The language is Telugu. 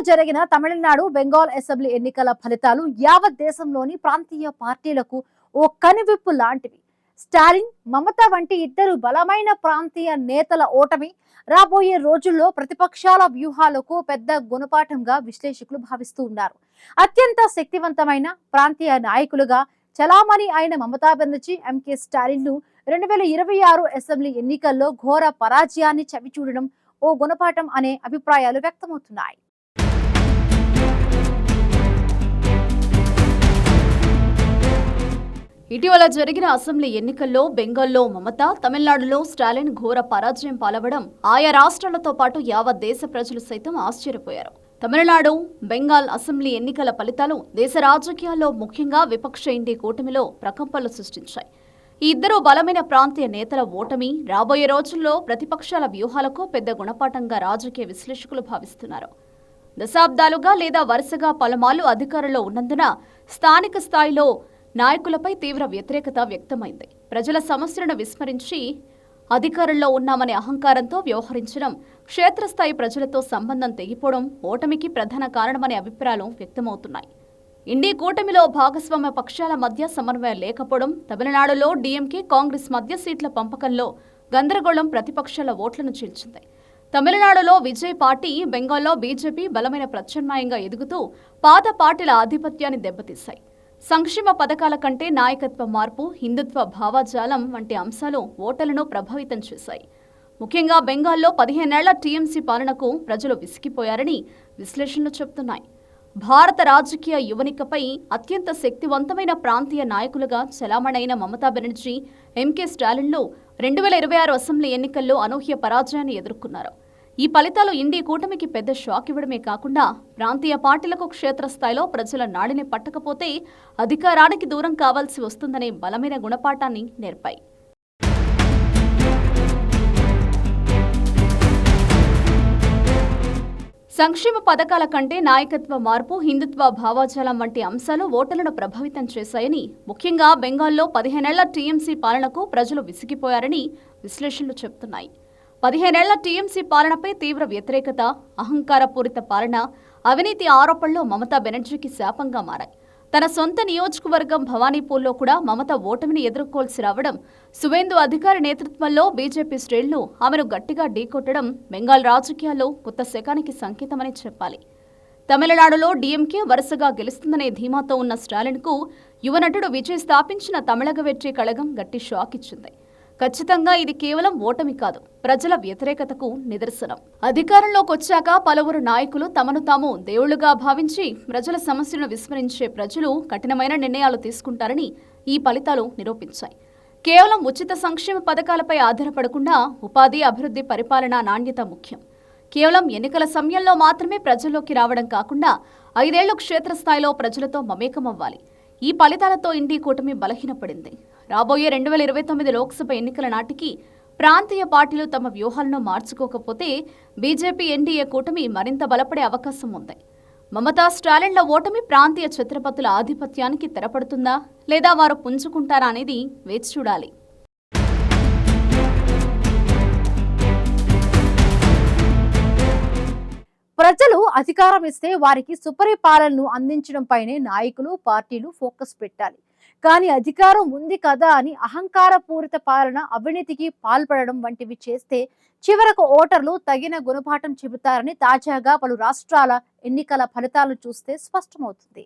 జరిగిన తమిళనాడు బెంగాల్ అసెంబ్లీ ఎన్నికల ఫలితాలు యావత్ దేశంలోని ప్రాంతీయ పార్టీలకు ఓ కనువిప్పు లాంటివి. స్టాలిన్, మమతా వంటి ఇద్దరు బలమైన ప్రాంతీయ నేతల ఓటమి రాబోయే రోజుల్లో ప్రతిపక్షాల వ్యూహాలకు పెద్ద గుణపాఠంగా విశ్లేషకులు భావిస్తూ ఉన్నారు. అత్యంత శక్తివంతమైన ప్రాంతీయ నాయకులుగా చలామణి అయిన మమతా బెనర్జీ, ఎంకే స్టాలిన్లు 2026 అసెంబ్లీ ఎన్నికల్లో ఘోర పరాజయాన్ని చవిచూడడం ఓ గుణపాఠం అనే అభిప్రాయాలు వ్యక్తమవుతున్నాయి. ఇటీవల జరిగిన అసెంబ్లీ ఎన్నికల్లో బెంగాల్లో మమత, తమిళనాడులో స్టాలిన్ ఘోర పరాజయం పాలవడం ఆయా రాష్ట్రాలతో పాటు యావత్ దేశ ప్రజలు సైతం ఆశ్చర్యపోయారు. తమిళనాడు, బెంగాల్ అసెంబ్లీ ఎన్నికల ఫలితాలు దేశ రాజకీయాల్లో ముఖ్యంగా విపక్ష ఇండి కూటమిలో ప్రకంపనలు సృష్టించాయి. ఈ ఇద్దరు బలమైన ప్రాంతీయ నేతల ఓటమి రాబోయే రోజుల్లో ప్రతిపక్షాల వ్యూహాలకు పెద్ద గుణపాఠంగా రాజకీయ విశ్లేషకులు భావిస్తున్నారు. దశాబ్దాలుగా లేదా వరుసగా పలుమార్లు అధికారంలో ఉన్నందున స్థానిక స్థాయిలో నాయకులపై తీవ్ర వ్యతిరేకత వ్యక్తమైంది. ప్రజల సమస్యలను విస్మరించి అధికారంలో ఉన్నామనే అహంకారంతో వ్యవహరించడం, క్షేత్రస్థాయి ప్రజలతో సంబంధం తెగిపోవడం ఓటమికి ప్రధాన కారణమనే అభిప్రాయాలు వ్యక్తమవుతున్నాయి. ఇండి కూటమిలో భాగస్వామ్య పక్షాల మధ్య సమన్వయం లేకపోవడం, తమిళనాడులో డీఎంకే, కాంగ్రెస్ మధ్య సీట్ల పంపకంలో గందరగోళం ప్రతిపక్షాల ఓట్లను చీల్చింది. తమిళనాడులో విజయ్ పార్టీ, బెంగాల్లో బీజేపీ బలమైన ప్రత్యామ్నాయంగా ఎదుగుతూ పాత పార్టీల ఆధిపత్యాన్ని దెబ్బతీశాయి. సంక్షేమ పథకాల కంటే నాయకత్వ మార్పు, హిందుత్వ భావజాలం వంటి అంశాలు ఓటర్లను ప్రభావితం చేశాయి. ముఖ్యంగా బెంగాల్లో 15 ఏళ్ల టీఎంసీ పాలనకు ప్రజలు విసిగిపోయారని విశ్లేషణలు చెబుతున్నాయి. భారత రాజకీయ యువనికపై అత్యంత శక్తివంతమైన ప్రాంతీయ నాయకులుగా చలామణైన మమతా బెనర్జీ, ఎంకే స్టాలిన్లు 2026 అసెంబ్లీ ఎన్నికల్లో అనూహ్య పరాజయాన్ని ఎదుర్కొన్నారు. ఈ ఫలితాలు ఇండి కూటమికి పెద్ద షాక్ ఇవ్వడమే కాకుండా ప్రాంతీయ పార్టీలకు క్షేత్రస్థాయిలో ప్రజల నాడిని పట్టకపోతే అధికారానికి దూరం కావాల్సి వస్తుందనే బలమైన గుణపాఠాన్ని నేర్పాయి. సంక్షేమ పథకాల కంటే నాయకత్వ మార్పు, హిందుత్వ భావజాలం వంటి అంశాలు ఓటర్లను ప్రభావితం చేశాయని, ముఖ్యంగా బెంగాల్లో 15 ఏళ్ల టీఎంసీ పాలనకు ప్రజలు విసిగిపోయారని విశ్లేషణలు చెబుతున్నాయి. 15 ఏళ్ల టీఎంసీ పాలనపై తీవ్ర వ్యతిరేకత, అహంకారపూరిత పాలన, అవినీతి ఆరోపణలు మమతా బెనర్జీకి శాపంగా మారాయి. తన సొంత నియోజకవర్గం భవానీపూర్లో కూడా మమత ఓటమిని ఎదుర్కోవాల్సి రావడం, సువేందు అధికారి నేతృత్వంలో బీజేపీ శ్రేణులు ఆమెను గట్టిగా ఢీకొట్టడం బెంగాల్ రాజకీయాల్లో కొత్త శకానికి సంకేతమని చెప్పాలి. తమిళనాడులో డీఎంకే వరుసగా గెలుస్తుందనే ధీమాతో ఉన్న స్టాలిన్కు యువనటుడు విజయ్ స్థాపించిన తమిళగ వెట్రి కళగం గట్టి షాక్ ఇచ్చింది. ఖచ్చితంగా ఇది కేవలం ఓటమి కాదు, ప్రజల వ్యతిరేకతకు నిదర్శనం. అధికారంలోకి వచ్చాక పలువురు నాయకులు తమను తాము దేవుళ్లుగా భావించి ప్రజల సమస్యలను విస్మరించే ప్రజలు కఠినమైన నిర్ణయాలు తీసుకుంటారని ఈ ఫలితాలు నిరూపించాయి. కేవలం ఉచిత సంక్షేమ పథకాలపై ఆధారపడకుండా ఉపాధి, అభివృద్ధి, పరిపాలన నాణ్యత ముఖ్యం. కేవలం ఎన్నికల సమయంలో మాత్రమే ప్రజల్లోకి రావడం కాకుండా 5 ఏళ్లు క్షేత్రస్థాయిలో ప్రజలతో మమేకమవ్వాలి. ఈ ఫలితాలతో ఇండి కూటమి బలహీనపడింది. రాబోయే 2029 లోక్సభ ఎన్నికల నాటికి ప్రాంతీయ పార్టీలు తమ వ్యూహాలను మార్చుకోకపోతే బీజేపీ, ఎన్డీఏ కూటమి మరింత బలపడే అవకాశం ఉంది. మమతా, స్టాలిన్ల ఓటమి ప్రాంతీయ ఛత్రపతుల ఆధిపత్యానికి తెరపడుతుందా లేదా వారు పుంజుకుంటారా అనేది వేచి చూడాలి. ప్రజలు అధికారం ఇస్తే వారికి సుపరిపాలనను అందించడంపైనే నాయకులు, పార్టీలు ఫోకస్ పెట్టాలి. కానీ అధికారం ఉంది కదా అని అహంకారపూరిత పాలన, అవినీతికి పాల్పడడం వంటివి చేస్తే చివరకు ఓటర్లు తగిన గుణపాఠం చెబుతారని తాజాగా పలు రాష్ట్రాల ఎన్నికల ఫలితాలను చూస్తే స్పష్టమవుతుంది.